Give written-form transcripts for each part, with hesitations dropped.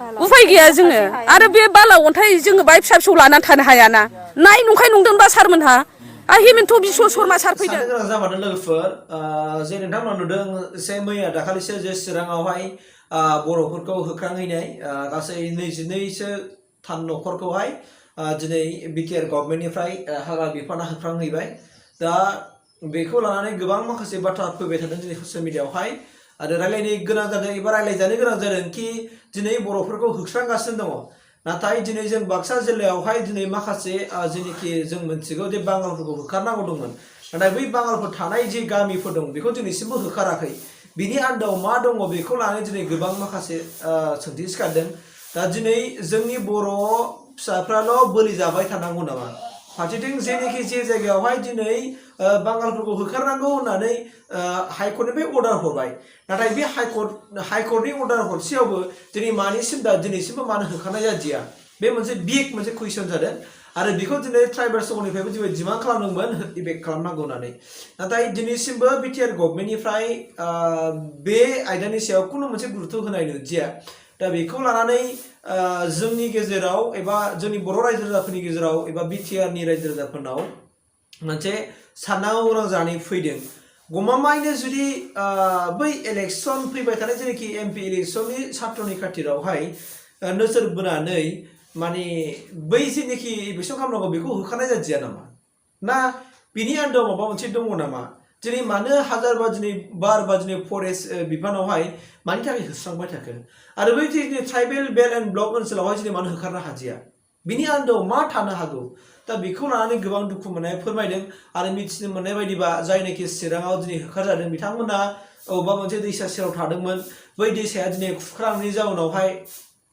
उफाय गैया जोङो आरो बे बाला अन्थाइ जोङो बाय फिसा फिसौ लानानै थानो हायाना नाय नंखाय नंदोंबा सारमोनहा हिमन्त बिश्व शर्मा सार फैदों साननो गोनां जाबाय लोगोफोर जे नोंथांमोना नुदों एसे मैया दाखालिसो जे चिराङावहाय बर'फोरखौ होख्रांहैनाय गासै 22सो थान न'खरखौहाय दिनै बिटिआर गभर्नमेन्टनिफ्राय हाग्रा बिफाना होख्रांहैबाय दा बेखौ लानानै गोबां माखासे बाथ्रा फैबाय थादों दिनै ससियेल मिडियायावहाय आरो रायलायनो गोनां जादों एबा रायलायजानो गोनां जादों कि दिनै बर'फोरखौ होख्रांगासिनो दङ नाथाय दिनै जों बाक्सा जिल्लायावहाय दिनै माखासे जेनेखि जों मिथिगौ जे बांगालफोरखौ होखारनांगौ दंमोन नाथाय बै बांगालफोर थानाय जे गामिफोर दं बेखौ दिनैसिमबो होखाराखै बिनि आन्दोआव मा दङ बेखौ लानानै दिनै गोबां माखासे सोंथि सिखारदों दा दिनै जोंनि बर' फिसाफ्राल' बोलि जाबाय थानांगौ नामा फारसेथिं जेनेखि जे जायगायावहाय दिनै बांगालफोरखौ होखारनांगौ होननानै हाइकर्टनिफ्राय अर्डार हरबाय नाथाय बे हाइकर्टनि अर्डार हरसेयावबो दिनै दिनैसिमबो मानो होखारनाय जादिया बे मोनसे बिग मोनसे कुइसन जादों आरो बेखौ दिनै ट्राइबेल संघनिफ्रायबो दिनै डिमान्ड खालामदोंमोन इभेक्ट खालामनांगौ होननानै नाथाय दिनैसिमबो बिटिआर गभर्नमेन्टनिफ्राय बे आयदानि सायाव खुनु मोनसे गुरुत्व होनाय नुदिया दा बेखौ लानानै जोंनि गेजेराव एबा जोंनि बर' रायजो राजाफोरनि गेजेराव एबा बिटिआरनि रायजो राजाफोरनाव मोनसे साननांगौ गोनां जानानै फैदों गमामायैनो जुदि बै इलेक्सन फैबाय थानाय जेनेखि एमपि इलेक्सननि सात्रनि खाथिरावहाय नोजोर बोनानै माने बै जेनेखि इलेक्सन खालामनांगौ बेखौ होखारनाय जादिया नामा ना बिनि आन्दोआव माबा मोनसे दङ नामा दिनै मानो हाजारबा दिनै बारबा दिनै फरेस्ट बिफानावहाय मानि थाखाय होस्रांबाय थाखो आरो बै दिनै ट्राइबेल बेल्ट एन्ड ब्लक ओनसोलावहाय दिनै मानो होखारनो हादिया बिनि आन्दोआव मा थानो हागौ दा बेखौ लानानै गोबां दुखु मोननाय फोरमायदों आरो मिथिनो मोननाय बायदिबा जायनाखि चिराङाव दिनै होखारजादों बिथांमोना अबेबा मोनसे दैसा सेराव थादोंमोन बै दैसाया दिनै खुरखालांनायनि जाउनावहाय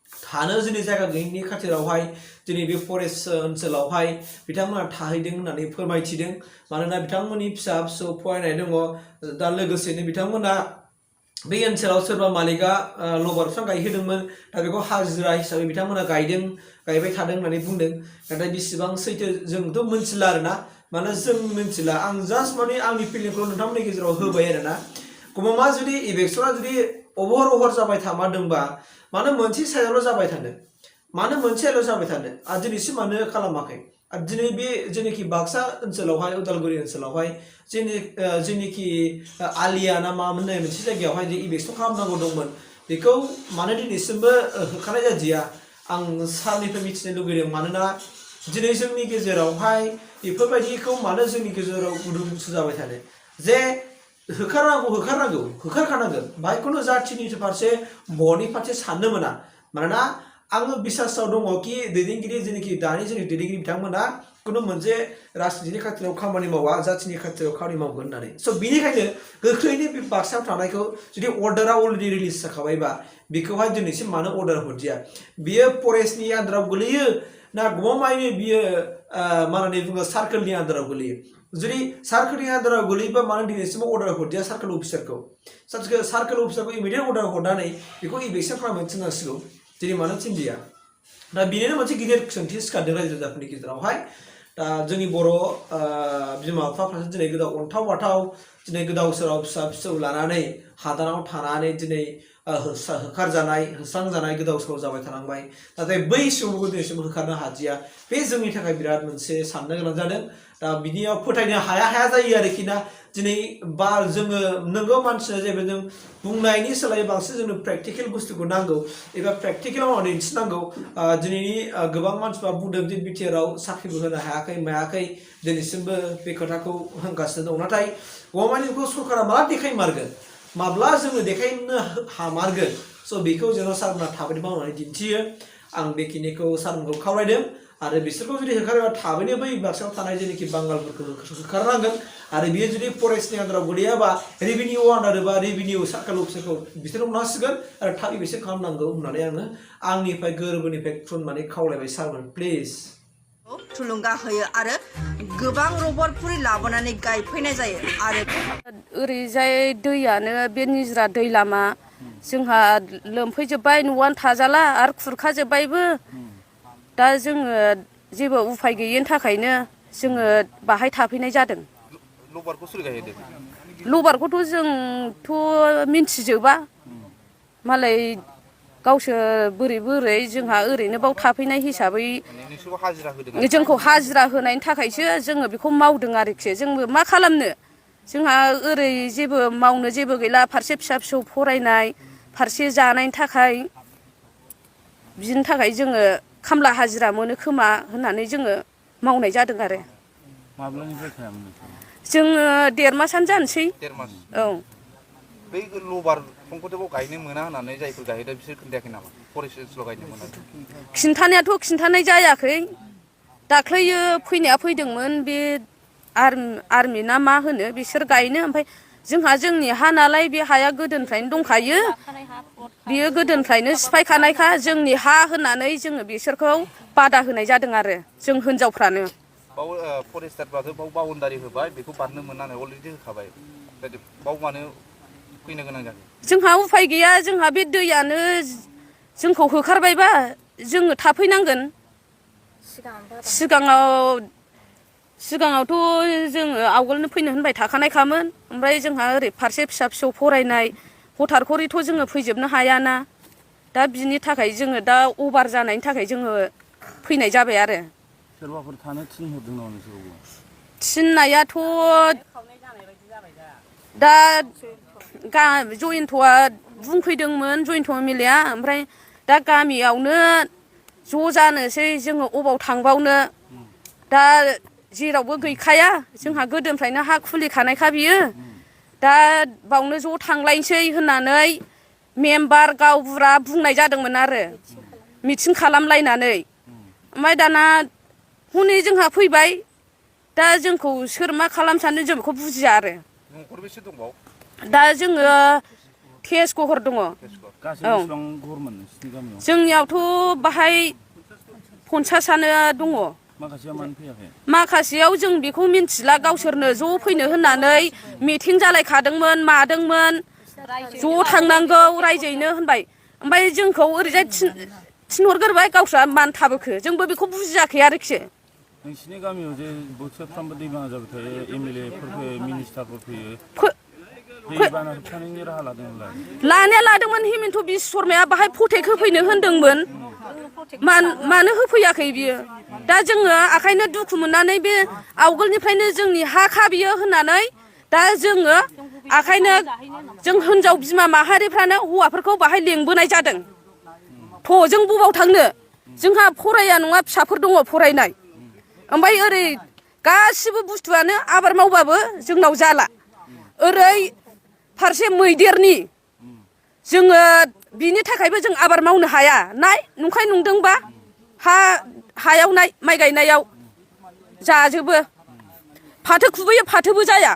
थानो दिनै जायगा गैयैनि खाथिरावहाय दिनै बे फरेस्ट ओनसोलावहाय बिथांमोना थाहैदों होननानै फोरमायथिदों मानोना बिथांमोननि फिसा फिसौ फरायनाय दङ दा लोगोसेनो बिथांमोना बे ओनसोलाव सोरबा मालिका लबार बिफां गायहोदोंमोन दा बेखौ हाजिरा हिसाबै बिथांमोना गायबाय थादों होननानै बुंदों नाथाय बेसेबां सैथो जोंथ' मिथिला आरोना माने जों मिथिला आं जास्ट माने आंनि फिलिंखौ नोंथांमोननि गेजेराव होबाय आरोना गमामा जुदि इलेक्सना जुदि अहर जाबाय थामारदोंबा मानो मोनसे साइडआवल' जाबाय थानो मानो मोनसेल' जाबाय थानो आरो दिनैसिम मानो खालामाखै आरो दिनै बे जेनेखि बाक्सा ओनसोलावहाय उदालगुरि ओनसोलावहाय जेनेखि आलिया ना मा होननाय मोनसे जायगायावहाय जे इलेक्सन खालामनांगौ दंमोन बेखौ मानो दिनैसिमबो होखारनाय जादिया आं सारनिफ्राय मिथिनो लुगैदों मानोना दिनै जोंनि गेजेरावहाय बेफोरबायदिखौ मानो जोंनि गेजेराव गुदुं गुसु जाबाय थानो जे होखारखानांगोन बाहाय खुनु जाथिनि फारसे बर'नि फारसे साननो मोना मानोना आङो बिसासाव दङ कि दैदेनगिरि जेनेखि दानि जोंनि दैदेनगिरि बिथांमोना खुनु मोनसे राजनितिनि खाथिराव खामानि मावा जाथिनि खाथिराव खामानि मावगोन होननानै स' बिनिखायनो गोख्रैनो बे बाक्सायाव थानायखौ जुदि अर्डारा अलरेडि रिलिज जाखाबायबा बेखौहाय दिनैसिम मानो अर्डार हरदिया बियो फरेस्टनि आन्दाराव गोलैयो ना गमामायैनो बियो मा होननानै बुङो सार्कोलनि आन्दाराव गोलैयो जुदि सार्कोलनि आन्दाराव गोलैयोबा मानो दिनैसिमबो अर्डार हरदिया सार्कोल अफिसारखौ इमिडियेट अर्डार हरनानै बेखौ इभेक्सन खालामनो थिननांसिगौ दिनै मानो थिनदिया दा बेनिनो मोनसे गिदिर सोंथि सिखारदों रायजो राजाफोरनि गेजेरावहाय दा जोंनि बर' बिमा बिफाफ्रासो दिनै गोदाव अन्थाव बाथाव दिनै गोदाव सोराव फिसा फिसौ लानानै हादानाव थानानै दिनै होस्रांजानाय गोदाव सोराव जाबाय थानांबाय नाथाय बै सुबुंखौ दिनैसिम होखारनो हादिया बे जोंनि थाखाय बिराद मोनसे साननो गोनां जादों दा बिनियाव फोथायनो हाया जायो आरोखि ना दिनै जोङो नोंगौ मानसिया जेबो जों बुंनायनि सोलायै बांसिन जोंनो प्रेक्टिकेल बुस्थुखौ नांगौ एबा प्रेक्टिकेलाव मावनानै दिन्थिनांगौ दिनैनि गोबां मानसिफ्रा बुंदों जे बिटिआरआव साख्रिबो होनो हायाखै मायाखै दिनैसिमबो बे खोथाखौ होनगासिनो दं नाथाय गमामायैनो सरकारा माला देखायमारगोन माब्ला जोङो देखायनो हामारगोन स' बेखौ जेन' सारमोनहा थाबैनो मावनानै दिन्थियो आं बेखिनिखौ सारमोनखौ खावलायदों आरो बिसोरखौ जुदि होखारोबा थाबैनो बै बाक्सायाव थानाय जेनेखि बांगालफोरखौ होखारनांगोन आरो बियो जुदि फरेस्टनि आन्दाराव गोलैयाबा रेभिनिउ आन्दार एबा रेभिनिउ सार्कोल अफिसारखौ बिसोरखौ नांसिगोन आरो थाब इभेक्सन खालामनांगौ होननानै आङो आंनिफ्राय गोरबोनिफ्राय खुलुमनानै खावलायबाय सारमोन प्लिज थुलुंगा होयो आरो गोबां रबर फुरि लाबोनानै गायफैनाय जायो आरो ओरैजाय दैयानो बे निजरा दै लामा जोंहा लोमफैजोब्बाय न'आनो थाजाला आरो खुरखाजोब्बायबो दा जोङो जेबो उफाय गैयिनि थाखायनो जोङो बाहाय थाफैनाय जादों लबारखौ सोर गायहोदों लबारखौथ' जोंथ' मिन्थिजोबा मालाय गावसोर बोरै बोरै जोंहा ओरैनो बाव थाफैनाय हिसाबै नोंसोरखौ हाजिरा होदों जोंखौ हाजिरा होनायनि थाखायसो जोङो बेखौ मावदों आरोखि जोंबो मा खालामनो जोंहा ओरै जेबो मावनो जेबो गैला फारसे फिसा फिसौ फरायनाय फारसे जानायनि थाखाय बिनि थाखाय जोङो खामला हाजिरा मोनो खोमा होननानै जोङो मावनाय जादों आरो माब्लानिफ्राय खायामोन जोङो 1.5 मासानो जानोसै 1.5 मास औ बै लबार संख'थायाव गायनो मोना होननानै जायफोर गायदों बिसोर खोन्थायाखै नामा फरेस्ट ओनसोलाव गायनो मोना खिन्थानायाथ' खिन्थानाय जायाखै दाख्लैयो फैनाया फैदोंमोन बे आर्मि ना मा होनो बिसोर गायनो ओमफ्राय जोंहा जोंनि हा नालाय बे हाया गोदोनिफ्रायनो दंखायो बियो गोदोनिफ्रायनो सिफायखानायखा जोंनि हा होननानै जोङो बिसोरखौ बादा होनाय जादों आरो जों हिनजावफ्रानो बाव फरेस्टारफ्राथ' बाव बाउन्डारि होबाय बेखौ बारनो मोना होननानै अलरेडि होखाबाय बाव मानो फैनो गोनां जादों जोंहा उफाय गैया जोंहा बे दैयानो जोंखौ होखारबायबा जोङो थाफैनांगोन सिगाङावथ' जोङो आवगोलनो फैनो होनबाय थाखानायखामोन ओमफ्राय जोंहा ओरै फारसे फिसा फिसौ फरायनाय हथारखरिथ' जोङो फैजोबनो हायाना दा बिनि थाखाय जोङो दा अभार जानायनि थाखाय जोङो फैनाय जाबाय आरो सोरबाफोर थानो थिनहरदों नामा नोंसोरखौ थिननायाथ' दा जयन्तआ बुंफैदोंमोन जयन्त एमएलएआ ओमफ्राय दा गामियावनो ज' जानोसै जोङो अबाव थांबावनो दा जेरावबो गैखाया जोंहा गोदोनिफ्रायनो हा खुलिखानायखा बियो दा बावनो ज' थांलायनोसै होननानै मेम्बार गावबुरा बुंनाय जादोंमोन आरो मिटिं खालामलायनानै ओमफ्राय दाना हनै जोंहा फैबाय दा जोंखौ सोर मा खालामनो सानदों जों बेखौ बुजिया आरो न'खरबेसे दंबाव दा जोङो तेजघर दङ गासै बेसेबां घरमोन नोंसिनि गामियाव जोंनियावथ' बाहाय 50आनो दङ माखासेया मानो फैयाखै माखासेयाव जों बेखौ मिन्थिला गावसोरनो ज' फैनो होननानै मिटिं जालायखादोंमोन मादोंमोन ज' थांनांगौ रायजोयैनो होनबाय ओमफ्राय जोंखौ ओरैजाय थिनहरग्रोबाय गावस्रा मानो थाबोखो जोंबो बेखौ बुजियाखै आरोखि नोंसिनि गामियाव जे बोसोरफ्रामबो दैबाना जाबाय थायो एमएलएफोर फैयो मिनिस्टारफोर फैयो दैबाना होबथानायनि राहा लानाया लादोंमोन हिमन्त बिश्व शर्माया बाहाय प्रटेक्ट होफैनो होनदोंमोन मानो होफैयाखै बियो दा जोङो आखायनो दुखु मोननानै बे आवगोलनिफ्रायनो जोंनि हा बियो होननानै दा जोङो आखायनो जों हिनजाव बिमा माहारिफ्रानो हौवाफोरखौ बाहाय लेंबोनाय जादों थ' जों बबाव थांनो जोंहा फराया नङा फिसाफोर दङ फरायनाय ओमफ्राय ओरै गासिबो बुस्थुआनो आबाद मावबाबो जोंनाव जाला ओरै फारसे मैदेरनि जोङो बिनि थाखायबो जों आबाद मावनो हाया नाय नंखाय नंदोंबा हायाव नाय माइ गायनायाव जाजोबो फाथो खुबैयो फाथोबो जाया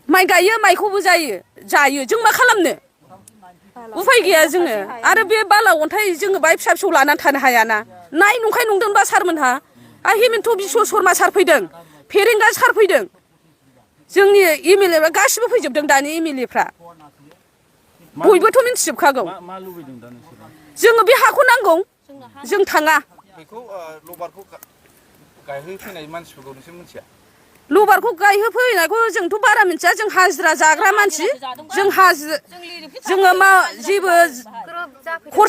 माइ गायो माइखौबो जायो जों मा खालामनो उफाय गैया जोङो आरो बे बाला अन्थाइ जोङो बाहाय फिसा फिसौ लानानै थानो हायाना नाय नंखाय नंदोंबा सारमोनहा हिमन्त बिश्व शर्मा सार फैदों फेरेंगा सार फैदों जोंनि एमएलए गासिबो फैजोबदों दानि एमएलएफ्रा बयबोथ' मिन्थिजोबखागौ जोङो बे हाखौ नांगौ जों थाङा बेखौ लबारखौ गायहोफैनाय मानसिफोरखौ नोंसोर मिथिया लबारखौ गायहोफैनायखौ जोंथ' बारा मिथिया जों हाजिरा जाग्रा मानसि जोङो जेबो खरसा